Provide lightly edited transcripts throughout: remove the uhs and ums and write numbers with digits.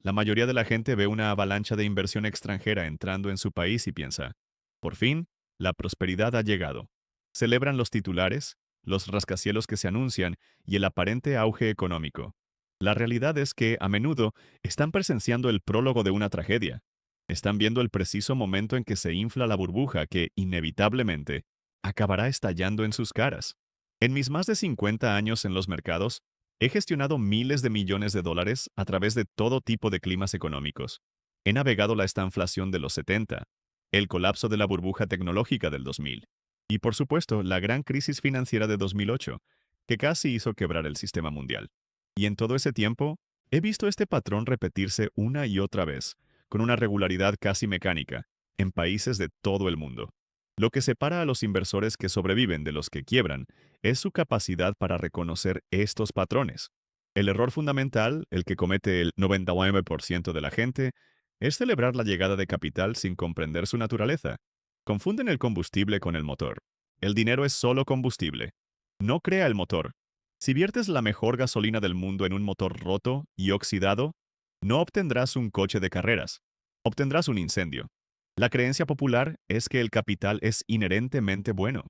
La mayoría de la gente ve una avalancha de inversión extranjera entrando en su país y piensa, por fin, la prosperidad ha llegado. Celebran los titulares, los rascacielos que se anuncian y el aparente auge económico. La realidad es que, a menudo, están presenciando el prólogo de una tragedia. Están viendo el preciso momento en que se infla la burbuja que, inevitablemente, acabará estallando en sus caras. En mis más de 50 años en los mercados, he gestionado miles de millones de dólares a través de todo tipo de climas económicos. He navegado la estanflación de los 70, el colapso de la burbuja tecnológica del 2000 y, por supuesto, la gran crisis financiera de 2008, que casi hizo quebrar el sistema mundial. Y en todo ese tiempo, he visto este patrón repetirse una y otra vez, con una regularidad casi mecánica, en países de todo el mundo. Lo que separa a los inversores que sobreviven de los que quiebran es su capacidad para reconocer estos patrones. El error fundamental, el que comete el 99% de la gente, es celebrar la llegada de capital sin comprender su naturaleza. Confunden el combustible con el motor. El dinero es solo combustible. No crea el motor. Si viertes la mejor gasolina del mundo en un motor roto y oxidado, no obtendrás un coche de carreras. Obtendrás un incendio. La creencia popular es que el capital es inherentemente bueno,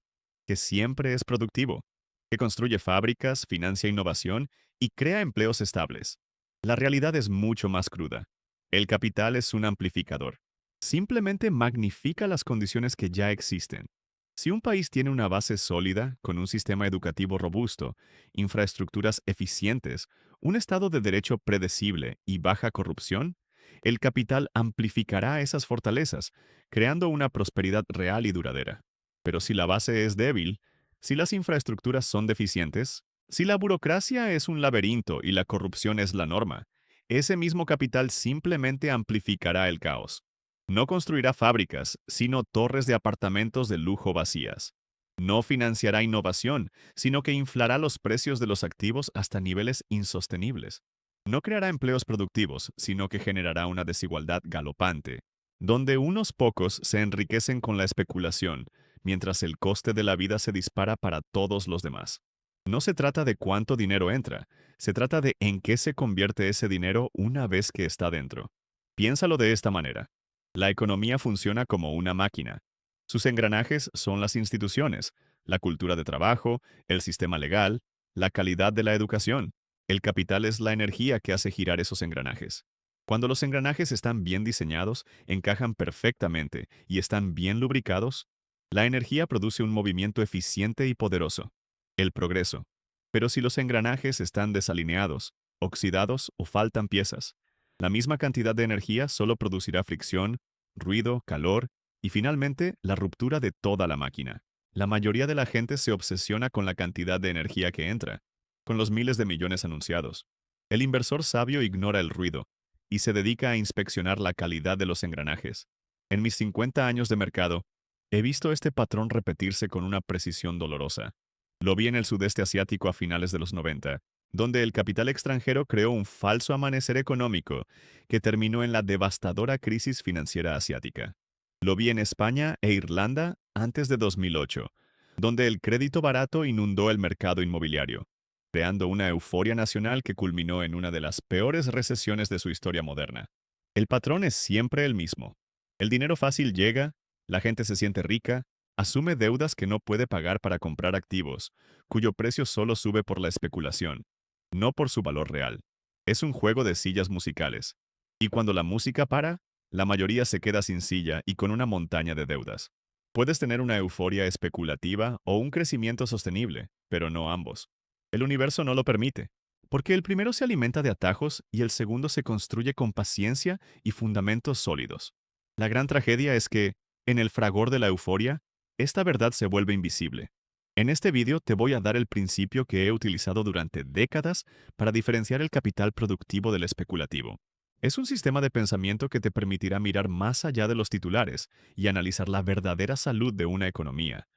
que siempre es productivo, que construye fábricas, financia innovación y crea empleos estables. La realidad es mucho más cruda. El capital es un amplificador. Simplemente magnifica las condiciones que ya existen. Si un país tiene una base sólida, con un sistema educativo robusto, infraestructuras eficientes, un Estado de derecho predecible y baja corrupción, el capital amplificará esas fortalezas, creando una prosperidad real y duradera. Pero si la base es débil, si las infraestructuras son deficientes, si la burocracia es un laberinto y la corrupción es la norma, ese mismo capital simplemente amplificará el caos. No construirá fábricas, sino torres de apartamentos de lujo vacías. No financiará innovación, sino que inflará los precios de los activos hasta niveles insostenibles. No creará empleos productivos, sino que generará una desigualdad galopante, donde unos pocos se enriquecen con la especulación, mientras el coste de la vida se dispara para todos los demás. No se trata de cuánto dinero entra, se trata de en qué se convierte ese dinero una vez que está dentro. Piénsalo de esta manera. La economía funciona como una máquina. Sus engranajes son las instituciones, la cultura de trabajo, el sistema legal, la calidad de la educación. El capital es la energía que hace girar esos engranajes. Cuando los engranajes están bien diseñados, encajan perfectamente y están bien lubricados, la energía produce un movimiento eficiente y poderoso, el progreso. Pero si los engranajes están desalineados, oxidados o faltan piezas, la misma cantidad de energía solo producirá fricción, ruido, calor y finalmente la ruptura de toda la máquina. La mayoría de la gente se obsesiona con la cantidad de energía que entra, con los miles de millones anunciados. El inversor sabio ignora el ruido y se dedica a inspeccionar la calidad de los engranajes. En mis 50 años de mercado, he visto este patrón repetirse con una precisión dolorosa. Lo vi en el sudeste asiático a finales de los 90, donde el capital extranjero creó un falso amanecer económico que terminó en la devastadora crisis financiera asiática. Lo vi en España e Irlanda antes de 2008, donde el crédito barato inundó el mercado inmobiliario, creando una euforia nacional que culminó en una de las peores recesiones de su historia moderna. El patrón es siempre el mismo. El dinero fácil llega, la gente se siente rica, asume deudas que no puede pagar para comprar activos, cuyo precio solo sube por la especulación, no por su valor real. Es un juego de sillas musicales. Y cuando la música para, la mayoría se queda sin silla y con una montaña de deudas. Puedes tener una euforia especulativa o un crecimiento sostenible, pero no ambos. El universo no lo permite, porque el primero se alimenta de atajos y el segundo se construye con paciencia y fundamentos sólidos. La gran tragedia es que, en el fragor de la euforia, esta verdad se vuelve invisible. En este vídeo te voy a dar el principio que he utilizado durante décadas para diferenciar el capital productivo del especulativo. Es un sistema de pensamiento que te permitirá mirar más allá de los titulares y analizar la verdadera salud de una economía,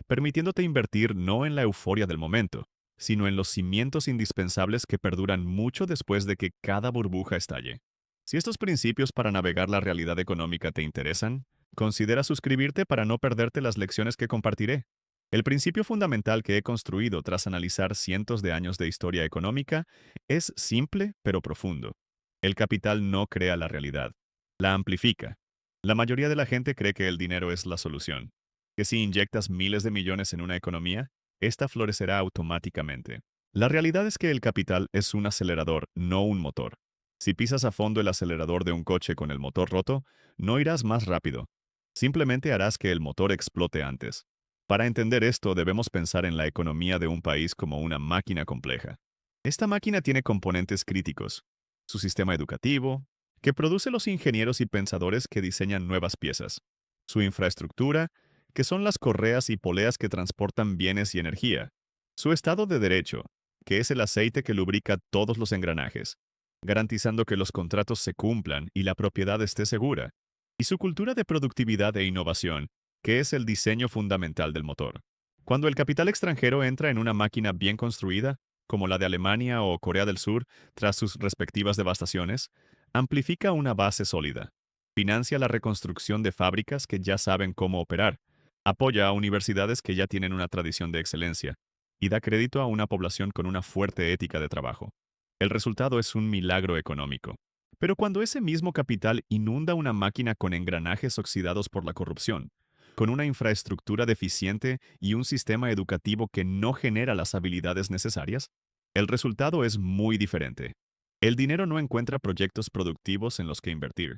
permitiéndote invertir no en la euforia del momento, sino en los cimientos indispensables que perduran mucho después de que cada burbuja estalle. Si estos principios para navegar la realidad económica te interesan, considera suscribirte para no perderte las lecciones que compartiré. El principio fundamental que he construido tras analizar cientos de años de historia económica es simple pero profundo. El capital no crea la realidad, la amplifica. La mayoría de la gente cree que el dinero es la solución, que si inyectas miles de millones en una economía, esta florecerá automáticamente. La realidad es que el capital es un acelerador, no un motor. Si pisas a fondo el acelerador de un coche con el motor roto, no irás más rápido. Simplemente harás que el motor explote antes. Para entender esto, debemos pensar en la economía de un país como una máquina compleja. Esta máquina tiene componentes críticos: su sistema educativo, que produce los ingenieros y pensadores que diseñan nuevas piezas; su infraestructura, que son las correas y poleas que transportan bienes y energía; su Estado de Derecho, que es el aceite que lubrica todos los engranajes, garantizando que los contratos se cumplan y la propiedad esté segura; y su cultura de productividad e innovación, que es el diseño fundamental del motor. Cuando el capital extranjero entra en una máquina bien construida, como la de Alemania o Corea del Sur, tras sus respectivas devastaciones, amplifica una base sólida, financia la reconstrucción de fábricas que ya saben cómo operar, apoya a universidades que ya tienen una tradición de excelencia, y da crédito a una población con una fuerte ética de trabajo. El resultado es un milagro económico. Pero cuando ese mismo capital inunda una máquina con engranajes oxidados por la corrupción, con una infraestructura deficiente y un sistema educativo que no genera las habilidades necesarias, el resultado es muy diferente. El dinero no encuentra proyectos productivos en los que invertir.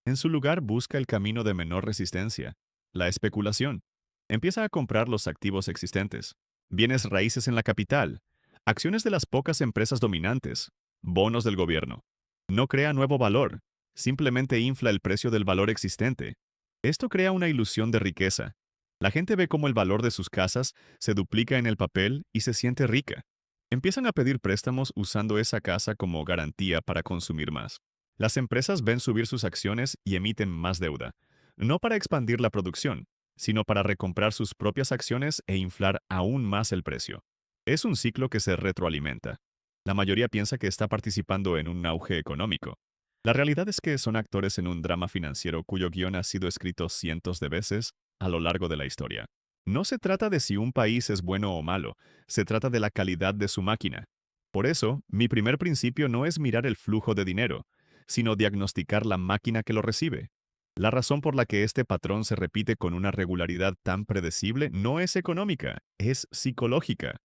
En su lugar busca el camino de menor resistencia, la especulación. Empieza a comprar los activos existentes, bienes raíces en la capital, acciones de las pocas empresas dominantes, bonos del gobierno. No crea nuevo valor, simplemente infla el precio del valor existente. Esto crea una ilusión de riqueza. La gente ve cómo el valor de sus casas se duplica en el papel y se siente rica. Empiezan a pedir préstamos usando esa casa como garantía para consumir más. Las empresas ven subir sus acciones y emiten más deuda, no para expandir la producción, sino para recomprar sus propias acciones e inflar aún más el precio. Es un ciclo que se retroalimenta. La mayoría piensa que está participando en un auge económico. La realidad es que son actores en un drama financiero cuyo guión ha sido escrito cientos de veces a lo largo de la historia. No se trata de si un país es bueno o malo, se trata de la calidad de su máquina. Por eso, mi primer principio no es mirar el flujo de dinero, sino diagnosticar la máquina que lo recibe. La razón por la que este patrón se repite con una regularidad tan predecible no es económica, es psicológica.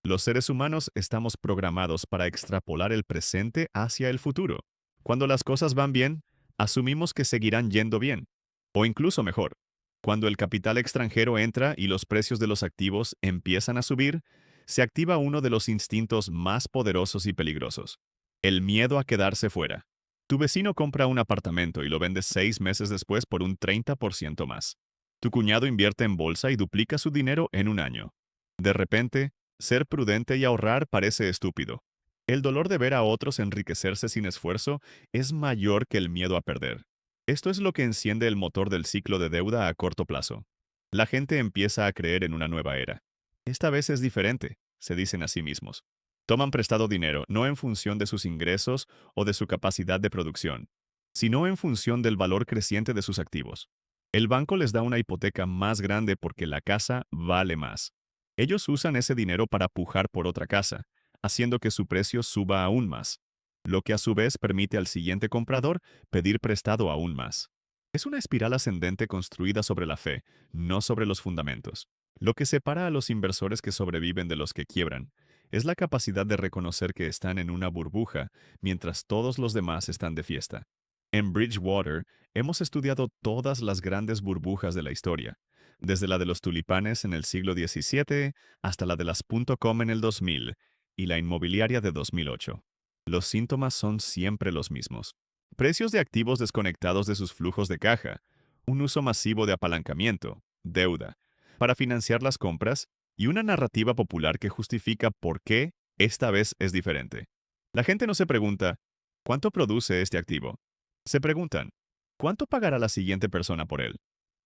Los seres humanos estamos programados para extrapolar el presente hacia el futuro. Cuando las cosas van bien, asumimos que seguirán yendo bien, o incluso mejor. Cuando el capital extranjero entra y los precios de los activos empiezan a subir, se activa uno de los instintos más poderosos y peligrosos: el miedo a quedarse fuera. Tu vecino compra un apartamento y lo vende 6 meses después por un 30% más. Tu cuñado invierte en bolsa y duplica su dinero en un año. De repente, ser prudente y ahorrar parece estúpido. El dolor de ver a otros enriquecerse sin esfuerzo es mayor que el miedo a perder. Esto es lo que enciende el motor del ciclo de deuda a corto plazo. La gente empieza a creer en una nueva era. Esta vez es diferente, se dicen a sí mismos. Toman prestado dinero no en función de sus ingresos o de su capacidad de producción, sino en función del valor creciente de sus activos. El banco les da una hipoteca más grande porque la casa vale más. Ellos usan ese dinero para pujar por otra casa, haciendo que su precio suba aún más, lo que a su vez permite al siguiente comprador pedir prestado aún más. Es una espiral ascendente construida sobre la fe, no sobre los fundamentos. Lo que separa a los inversores que sobreviven de los que quiebran es la capacidad de reconocer que están en una burbuja mientras todos los demás están de fiesta. En Bridgewater hemos estudiado todas las grandes burbujas de la historia, desde la de los tulipanes en el siglo XVII hasta la de las .com en el 2000 y la inmobiliaria de 2008. Los síntomas son siempre los mismos: precios de activos desconectados de sus flujos de caja, un uso masivo de apalancamiento, deuda, para financiar las compras, y una narrativa popular que justifica por qué esta vez es diferente. La gente no se pregunta, ¿cuánto produce este activo? Se preguntan, ¿cuánto pagará la siguiente persona por él?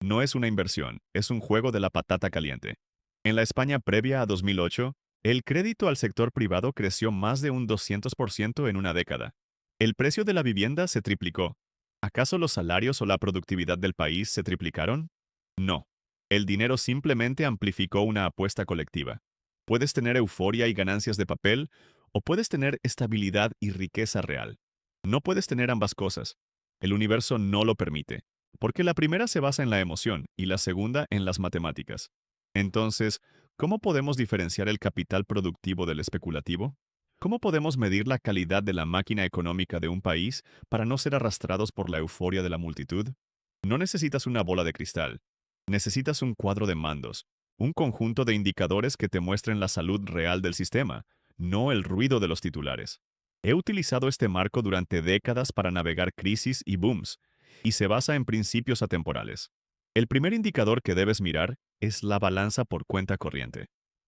No es una inversión, es un juego de la patata caliente. En la España previa a 2008, el crédito al sector privado creció más de un 200% en una década. El precio de la vivienda se triplicó. ¿Acaso los salarios o la productividad del país se triplicaron? No. El dinero simplemente amplificó una apuesta colectiva. Puedes tener euforia y ganancias de papel, o puedes tener estabilidad y riqueza real. No puedes tener ambas cosas. El universo no lo permite, porque la primera se basa en la emoción y la segunda en las matemáticas. Entonces, ¿cómo podemos diferenciar el capital productivo del especulativo? ¿Cómo podemos medir la calidad de la máquina económica de un país para no ser arrastrados por la euforia de la multitud? No necesitas una bola de cristal. Necesitas un cuadro de mandos, un conjunto de indicadores que te muestren la salud real del sistema, no el ruido de los titulares. He utilizado este marco durante décadas para navegar crisis y booms, y se basa en principios atemporales. El primer indicador que debes mirar es la balanza por cuenta corriente.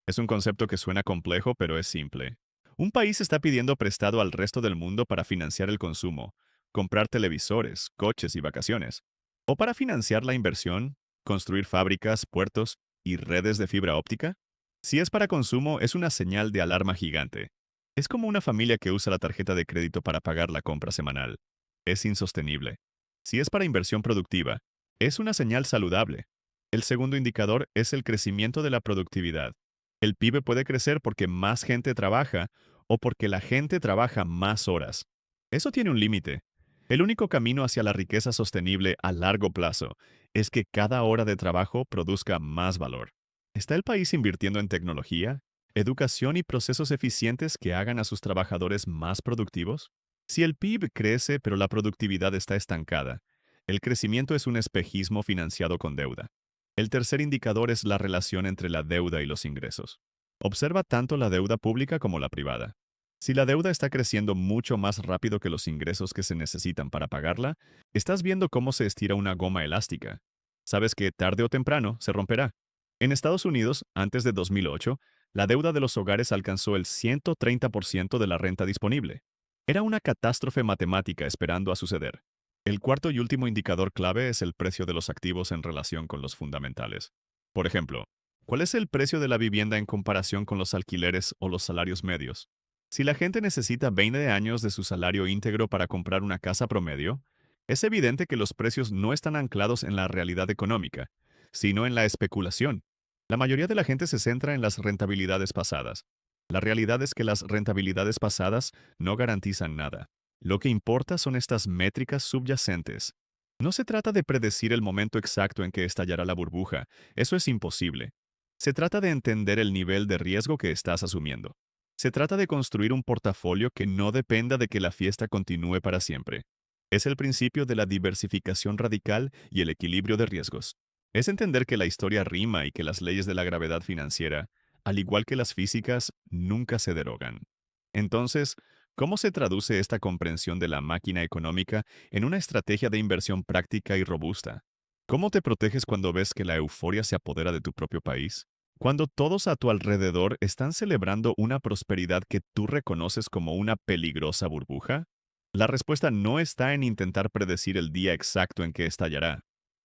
Es un concepto que suena complejo, pero es simple. Un país está pidiendo prestado al resto del mundo para financiar el consumo, comprar televisores, coches y vacaciones, o para financiar la inversión, construir fábricas, puertos y redes de fibra óptica. Si es para consumo, es una señal de alarma gigante. Es como una familia que usa la tarjeta de crédito para pagar la compra semanal. Es insostenible. Si es para inversión productiva, es una señal saludable. El segundo indicador es el crecimiento de la productividad. El PIB puede crecer porque más gente trabaja o porque la gente trabaja más horas. Eso tiene un límite. El único camino hacia la riqueza sostenible a largo plazo es que cada hora de trabajo produzca más valor. ¿Está el país invirtiendo en tecnología, educación y procesos eficientes que hagan a sus trabajadores más productivos? Si el PIB crece pero la productividad está estancada, el crecimiento es un espejismo financiado con deuda. El tercer indicador es la relación entre la deuda y los ingresos. Observa tanto la deuda pública como la privada. Si la deuda está creciendo mucho más rápido que los ingresos que se necesitan para pagarla, estás viendo cómo se estira una goma elástica. Sabes que tarde o temprano se romperá. En Estados Unidos, antes de 2008, la deuda de los hogares alcanzó el 130% de la renta disponible. Era una catástrofe matemática esperando a suceder. El cuarto y último indicador clave es el precio de los activos en relación con los fundamentales. Por ejemplo, ¿cuál es el precio de la vivienda en comparación con los alquileres o los salarios medios? Si la gente necesita 20 años de su salario íntegro para comprar una casa promedio, es evidente que los precios no están anclados en la realidad económica, sino en la especulación. La mayoría de la gente se centra en las rentabilidades pasadas. La realidad es que las rentabilidades pasadas no garantizan nada. Lo que importa son estas métricas subyacentes. No se trata de predecir el momento exacto en que estallará la burbuja, eso es imposible. Se trata de entender el nivel de riesgo que estás asumiendo. Se trata de construir un portafolio que no dependa de que la fiesta continúe para siempre. Es el principio de la diversificación radical y el equilibrio de riesgos. Es entender que la historia rima y que las leyes de la gravedad financiera, al igual que las físicas, nunca se derogan. Entonces, ¿cómo se traduce esta comprensión de la máquina económica en una estrategia de inversión práctica y robusta? ¿Cómo te proteges cuando ves que la euforia se apodera de tu propio país? Cuando todos a tu alrededor están celebrando una prosperidad que tú reconoces como una peligrosa burbuja? La respuesta no está en intentar predecir el día exacto en que estallará.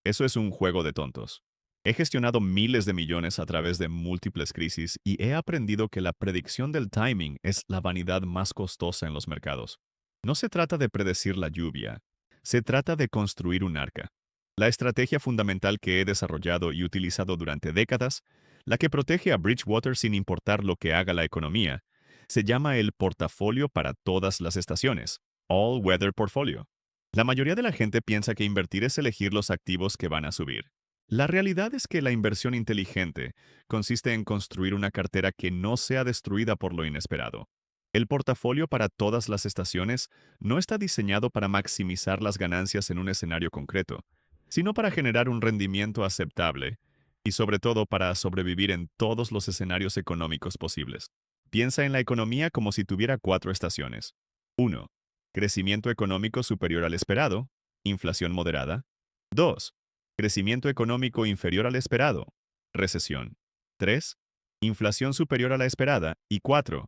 Eso es un juego de tontos. He gestionado miles de millones a través de múltiples crisis y he aprendido que la predicción del timing es la vanidad más costosa en los mercados. No se trata de predecir la lluvia, se trata de construir un arca. La estrategia fundamental que he desarrollado y utilizado durante décadas, la que protege a Bridgewater sin importar lo que haga la economía, se llama el portafolio para todas las estaciones, All Weather Portfolio. La mayoría de la gente piensa que invertir es elegir los activos que van a subir. La realidad es que la inversión inteligente consiste en construir una cartera que no sea destruida por lo inesperado. El portafolio para todas las estaciones no está diseñado para maximizar las ganancias en un escenario concreto, sino para generar un rendimiento aceptable y sobre todo para sobrevivir en todos los escenarios económicos posibles. Piensa en la economía como si tuviera 4 estaciones. 1. Crecimiento económico superior al esperado, inflación moderada. 2. Crecimiento económico inferior al esperado, recesión. 3. Inflación superior a la esperada. Y 4.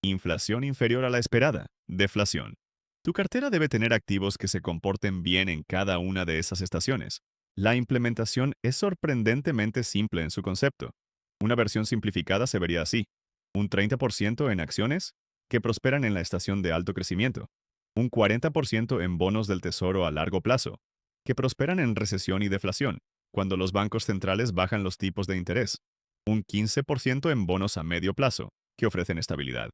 Inflación inferior a la esperada, deflación. Tu cartera debe tener activos que se comporten bien en cada una de esas estaciones. La implementación es sorprendentemente simple en su concepto. Una versión simplificada se vería así: un 30% en acciones, que prosperan en la estación de alto crecimiento; un 40% en bonos del tesoro a largo plazo, que prosperan en recesión y deflación, cuando los bancos centrales bajan los tipos de interés; un 15% en bonos a medio plazo, que ofrecen estabilidad;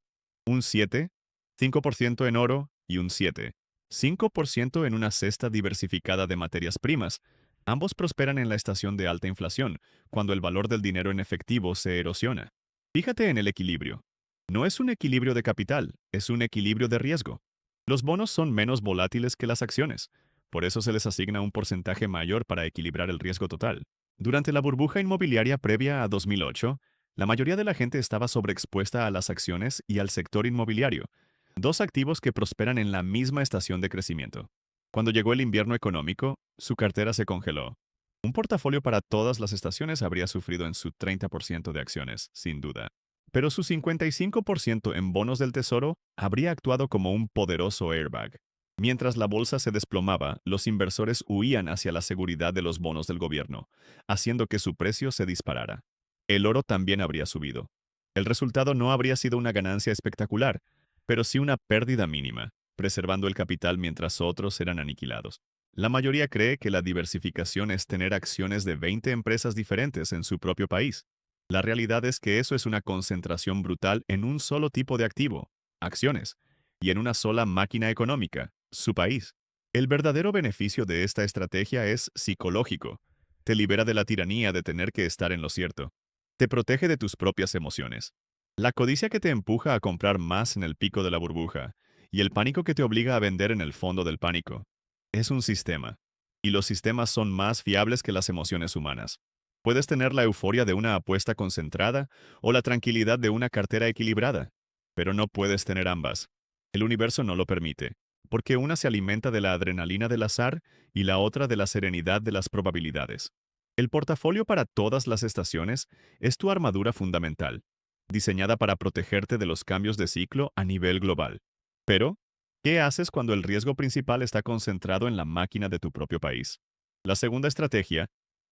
un 5% en oro y un 7% 5% en una cesta diversificada de materias primas. Ambos prosperan en la estación de alta inflación, cuando el valor del dinero en efectivo se erosiona. Fíjate en el equilibrio. No es un equilibrio de capital, es un equilibrio de riesgo. Los bonos son menos volátiles que las acciones, por eso se les asigna un porcentaje mayor para equilibrar el riesgo total. Durante la burbuja inmobiliaria previa a 2008, la mayoría de la gente estaba sobreexpuesta a las acciones y al sector inmobiliario, dos activos que prosperan en la misma estación de crecimiento. Cuando llegó el invierno económico, su cartera se congeló. Un portafolio para todas las estaciones habría sufrido en su 30% de acciones, sin duda. Pero su 55% en bonos del tesoro habría actuado como un poderoso airbag. Mientras la bolsa se desplomaba, los inversores huían hacia la seguridad de los bonos del gobierno, haciendo que su precio se disparara. El oro también habría subido. El resultado no habría sido una ganancia espectacular, pero sí una pérdida mínima, preservando el capital mientras otros eran aniquilados. La mayoría cree que la diversificación es tener acciones de 20 empresas diferentes en su propio país. La realidad es que eso es una concentración brutal en un solo tipo de activo, acciones, y en una sola máquina económica, su país. El verdadero beneficio de esta estrategia es psicológico. Te libera de la tiranía de tener que estar en lo cierto. Te protege de tus propias emociones. La codicia que te empuja a comprar más en el pico de la burbuja y el pánico que te obliga a vender en el fondo del pánico. Es un sistema. Y los sistemas son más fiables que las emociones humanas. Puedes tener la euforia de una apuesta concentrada o la tranquilidad de una cartera equilibrada, pero no puedes tener ambas. El universo no lo permite, porque una se alimenta de la adrenalina del azar y la otra de la serenidad de las probabilidades. El portafolio para todas las estaciones es tu armadura fundamental, diseñada para protegerte de los cambios de ciclo a nivel global. Pero, ¿qué haces cuando el riesgo principal está concentrado en la máquina de tu propio país? La segunda estrategia,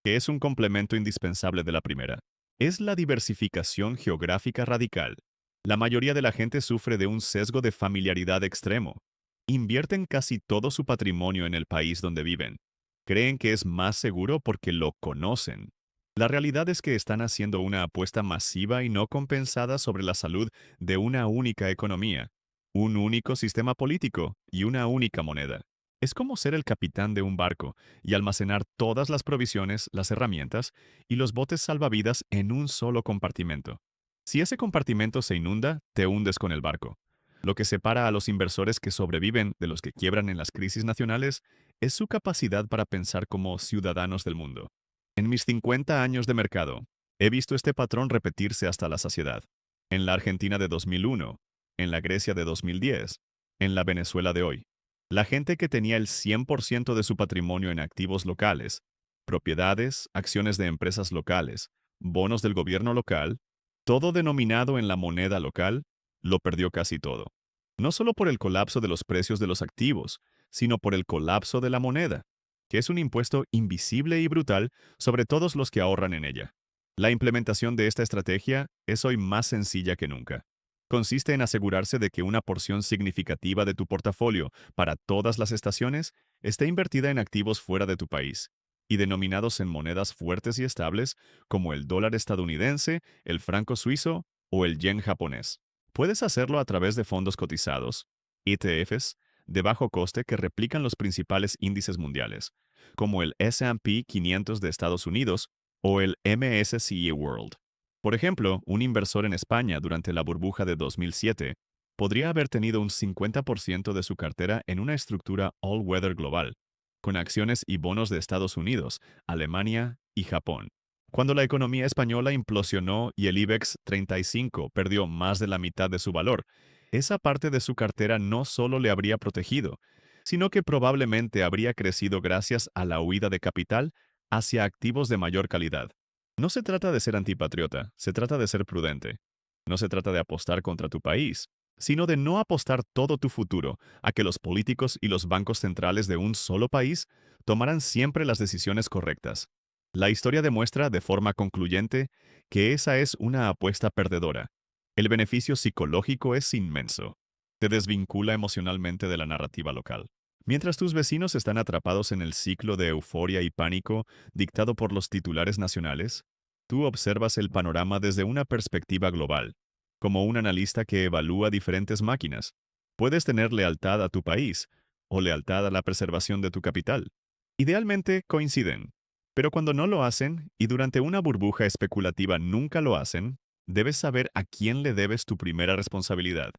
que es un complemento indispensable de la primera, es la diversificación geográfica radical. La mayoría de la gente sufre de un sesgo de familiaridad extremo. Invierten casi todo su patrimonio en el país donde viven. Creen que es más seguro porque lo conocen. La realidad es que están haciendo una apuesta masiva y no compensada sobre la salud de una única economía, un único sistema político y una única moneda. Es como ser el capitán de un barco y almacenar todas las provisiones, las herramientas y los botes salvavidas en un solo compartimento. Si ese compartimento se inunda, te hundes con el barco. Lo que separa a los inversores que sobreviven de los que quiebran en las crisis nacionales es su capacidad para pensar como ciudadanos del mundo. En mis 50 años de mercado, he visto este patrón repetirse hasta la saciedad. En la Argentina de 2001, en la Grecia de 2010, en la Venezuela de hoy. La gente que tenía el 100% de su patrimonio en activos locales, propiedades, acciones de empresas locales, bonos del gobierno local, todo denominado en la moneda local, lo perdió casi todo. No solo por el colapso de los precios de los activos, sino por el colapso de la moneda, que es un impuesto invisible y brutal sobre todos los que ahorran en ella. La implementación de esta estrategia es hoy más sencilla que nunca. Consiste en asegurarse de que una porción significativa de tu portafolio para todas las estaciones esté invertida en activos fuera de tu país y denominados en monedas fuertes y estables como el dólar estadounidense, el franco suizo o el yen japonés. Puedes hacerlo a través de fondos cotizados, ETFs, de bajo coste que replican los principales índices mundiales, como el S&P 500 de Estados Unidos o el MSCI World. Por ejemplo, un inversor en España durante la burbuja de 2007 podría haber tenido un 50% de su cartera en una estructura all-weather global, con acciones y bonos de Estados Unidos, Alemania y Japón. Cuando la economía española implosionó y el IBEX 35 perdió más de la mitad de su valor, esa parte de su cartera no solo le habría protegido, sino que probablemente habría crecido gracias a la huida de capital hacia activos de mayor calidad. No se trata de ser antipatriota, se trata de ser prudente. No se trata de apostar contra tu país, sino de no apostar todo tu futuro a que los políticos y los bancos centrales de un solo país tomarán siempre las decisiones correctas. La historia demuestra de forma concluyente que esa es una apuesta perdedora. El beneficio psicológico es inmenso. Te desvincula emocionalmente de la narrativa local. Mientras tus vecinos están atrapados en el ciclo de euforia y pánico dictado por los titulares nacionales, tú observas el panorama desde una perspectiva global, como un analista que evalúa diferentes máquinas. Puedes tener lealtad a tu país o lealtad a la preservación de tu capital. Idealmente coinciden, pero cuando no lo hacen y durante una burbuja especulativa nunca lo hacen, debes saber a quién le debes tu primera responsabilidad.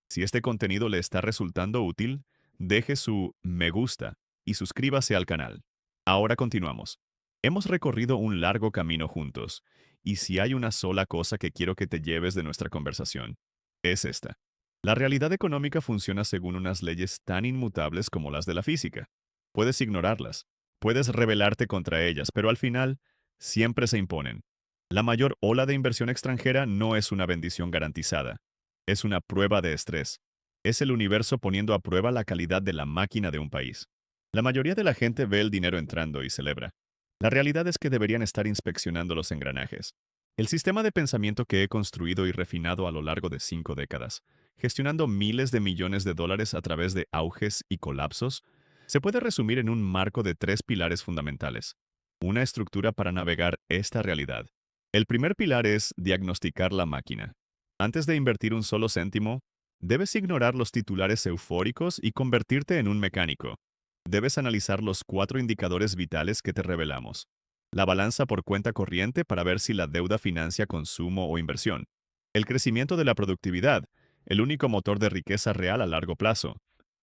Si este contenido le está resultando útil, deje su me gusta y suscríbase al canal. Ahora continuamos. Hemos recorrido un largo camino juntos, y si hay una sola cosa que quiero que te lleves de nuestra conversación, es esta. La realidad económica funciona según unas leyes tan inmutables como las de la física. Puedes ignorarlas, puedes rebelarte contra ellas, pero al final siempre se imponen. La mayor ola de inversión extranjera no es una bendición garantizada, es una prueba de estrés. Es el universo poniendo a prueba la calidad de la máquina de un país. La mayoría de la gente ve el dinero entrando y celebra. La realidad es que deberían estar inspeccionando los engranajes. El sistema de pensamiento que he construido y refinado a lo largo de 5 décadas, gestionando miles de millones de dólares a través de auges y colapsos, se puede resumir en un marco de 3 pilares fundamentales. Una estructura para navegar esta realidad. El primer pilar es diagnosticar la máquina. Antes de invertir un solo céntimo, debes ignorar los titulares eufóricos y convertirte en un mecánico. Debes analizar los 4 indicadores vitales que te revelamos. La balanza por cuenta corriente para ver si la deuda financia consumo o inversión. El crecimiento de la productividad, el único motor de riqueza real a largo plazo.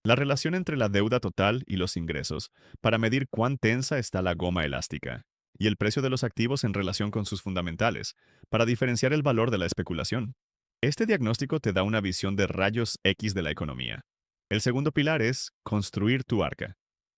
La relación entre la deuda total y los ingresos, para medir cuán tensa está la goma elástica. Y el precio de los activos en relación con sus fundamentales, para diferenciar el valor de la especulación. Este diagnóstico te da una visión de rayos X de la economía. El segundo pilar es construir tu arca.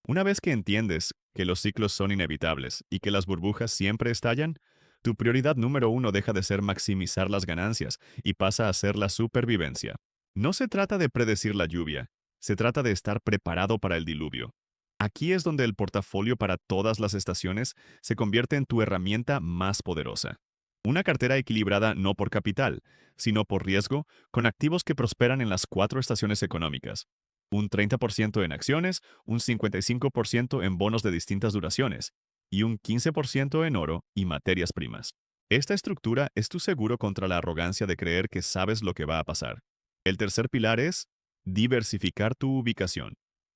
Una vez que entiendes que los ciclos son inevitables y que las burbujas siempre estallan, tu prioridad número uno deja de ser maximizar las ganancias y pasa a ser la supervivencia. No se trata de predecir la lluvia, se trata de estar preparado para el diluvio. Aquí es donde el portafolio para todas las estaciones se convierte en tu herramienta más poderosa. Una cartera equilibrada no por capital, sino por riesgo, con activos que prosperan en las 4 estaciones económicas. Un 30% en acciones, un 55% en bonos de distintas duraciones y un 15% en oro y materias primas. Esta estructura es tu seguro contra la arrogancia de creer que sabes lo que va a pasar. El tercer pilar es diversificar tu ubicación.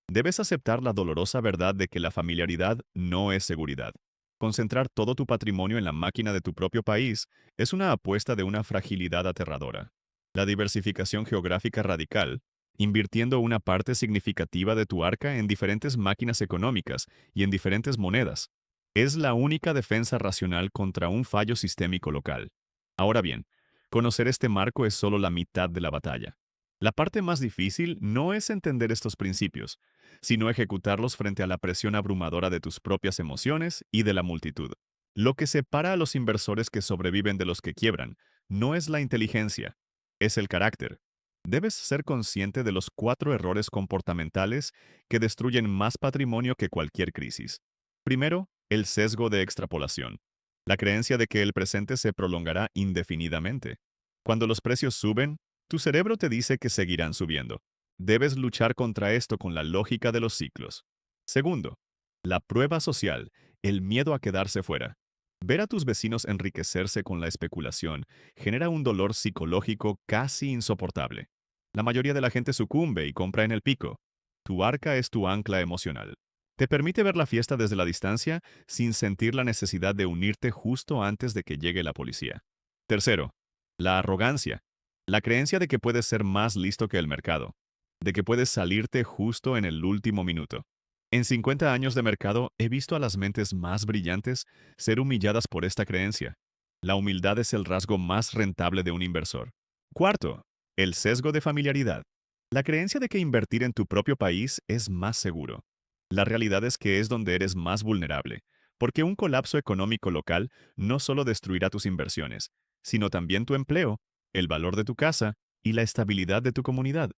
Debes aceptar la dolorosa verdad de que la familiaridad no es seguridad. Concentrar todo tu patrimonio en la máquina de tu propio país es una apuesta de una fragilidad aterradora. La diversificación geográfica radical, invirtiendo una parte significativa de tu arca en diferentes máquinas económicas y en diferentes monedas, es la única defensa racional contra un fallo sistémico local. Ahora bien, conocer este marco es solo la mitad de la batalla. La parte más difícil no es entender estos principios, sino ejecutarlos frente a la presión abrumadora de tus propias emociones y de la multitud. Lo que separa a los inversores que sobreviven de los que quiebran no es la inteligencia, es el carácter. Debes ser consciente de los 4 errores comportamentales que destruyen más patrimonio que cualquier crisis. Primero, el sesgo de extrapolación. La creencia de que el presente se prolongará indefinidamente. Cuando los precios suben, tu cerebro te dice que seguirán subiendo. Debes luchar contra esto con la lógica de los ciclos. Segundo, la prueba social, el miedo a quedarse fuera. Ver a tus vecinos enriquecerse con la especulación genera un dolor psicológico casi insoportable. La mayoría de la gente sucumbe y compra en el pico. Tu arca es tu ancla emocional. Te permite ver la fiesta desde la distancia sin sentir la necesidad de unirte justo antes de que llegue la policía. Tercero, la arrogancia. La creencia de que puedes ser más listo que el mercado, de que puedes salirte justo en el último minuto. En 50 años de mercado he visto a las mentes más brillantes ser humilladas por esta creencia. La humildad es el rasgo más rentable de un inversor. Cuarto, el sesgo de familiaridad. La creencia de que invertir en tu propio país es más seguro. La realidad es que es donde eres más vulnerable, porque un colapso económico local no solo destruirá tus inversiones, sino también tu empleo, el valor de tu casa y la estabilidad de tu comunidad.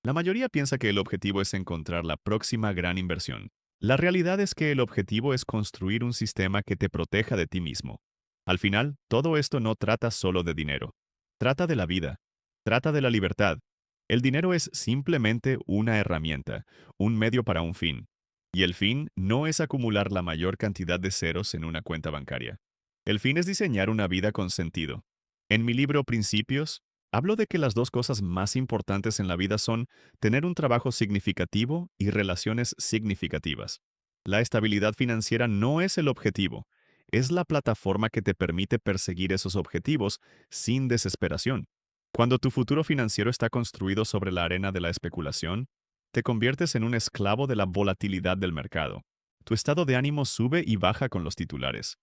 La mayoría piensa que el objetivo es encontrar la próxima gran inversión. La realidad es que el objetivo es construir un sistema que te proteja de ti mismo. Al final, todo esto no trata solo de dinero. Trata de la vida. Trata de la libertad. El dinero es simplemente una herramienta, un medio para un fin. Y el fin no es acumular la mayor cantidad de ceros en una cuenta bancaria. El fin es diseñar una vida con sentido. En mi libro Principios, Hablo de que las dos cosas más importantes en la vida son tener un trabajo significativo y relaciones significativas. La estabilidad financiera no es el objetivo, es la plataforma que te permite perseguir esos objetivos sin desesperación. Cuando tu futuro financiero está construido sobre la arena de la especulación, te conviertes en un esclavo de la volatilidad del mercado. Tu estado de ánimo sube y baja con los titulares.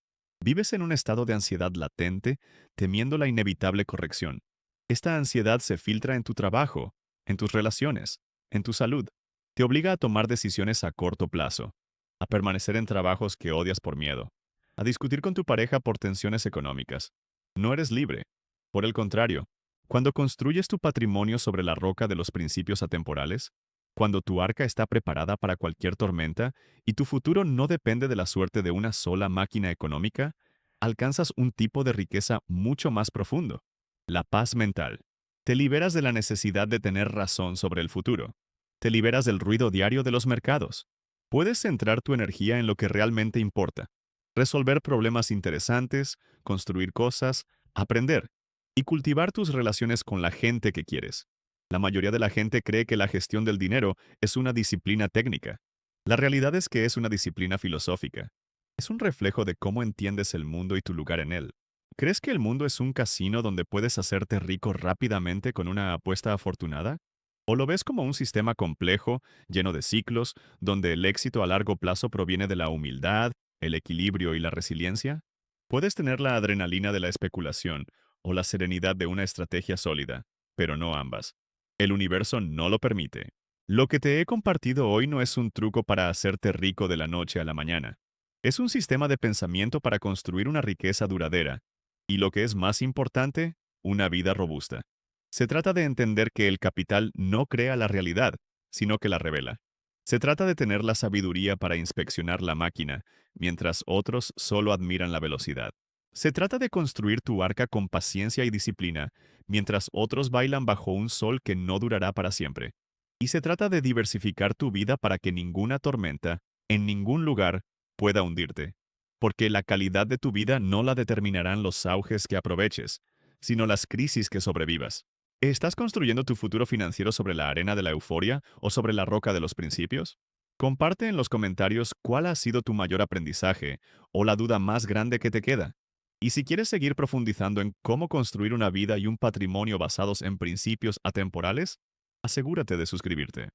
Vives en un estado de ansiedad latente, temiendo la inevitable corrección. Esta ansiedad se filtra en tu trabajo, en tus relaciones, en tu salud. Te obliga a tomar decisiones a corto plazo, a permanecer en trabajos que odias por miedo, a discutir con tu pareja por tensiones económicas. No eres libre. Por el contrario, cuando construyes tu patrimonio sobre la roca de los principios atemporales, cuando tu arca está preparada para cualquier tormenta y tu futuro no depende de la suerte de una sola máquina económica, alcanzas un tipo de riqueza mucho más profundo. La paz mental. Te liberas de la necesidad de tener razón sobre el futuro. Te liberas del ruido diario de los mercados. Puedes centrar tu energía en lo que realmente importa. Resolver problemas interesantes, construir cosas, aprender y cultivar tus relaciones con la gente que quieres. La mayoría de la gente cree que la gestión del dinero es una disciplina técnica. La realidad es que es una disciplina filosófica. Es un reflejo de cómo entiendes el mundo y tu lugar en él. ¿Crees que el mundo es un casino donde puedes hacerte rico rápidamente con una apuesta afortunada? ¿O lo ves como un sistema complejo, lleno de ciclos, donde el éxito a largo plazo proviene de la humildad, el equilibrio y la resiliencia? Puedes tener la adrenalina de la especulación o la serenidad de una estrategia sólida, pero no ambas. El universo no lo permite. Lo que te he compartido hoy no es un truco para hacerte rico de la noche a la mañana. Es un sistema de pensamiento para construir una riqueza duradera y, lo que es más importante, una vida robusta. Se trata de entender que el capital no crea la realidad, sino que la revela. Se trata de tener la sabiduría para inspeccionar la máquina, mientras otros solo admiran la velocidad. Se trata de construir tu arca con paciencia y disciplina, mientras otros bailan bajo un sol que no durará para siempre. Y se trata de diversificar tu vida para que ninguna tormenta, en ningún lugar, pueda hundirte. Porque la calidad de tu vida no la determinarán los auges que aproveches, sino las crisis que sobrevivas. ¿Estás construyendo tu futuro financiero sobre la arena de la euforia o sobre la roca de los principios? Comparte en los comentarios cuál ha sido tu mayor aprendizaje o la duda más grande que te queda. Y si quieres seguir profundizando en cómo construir una vida y un patrimonio basados en principios atemporales, asegúrate de suscribirte.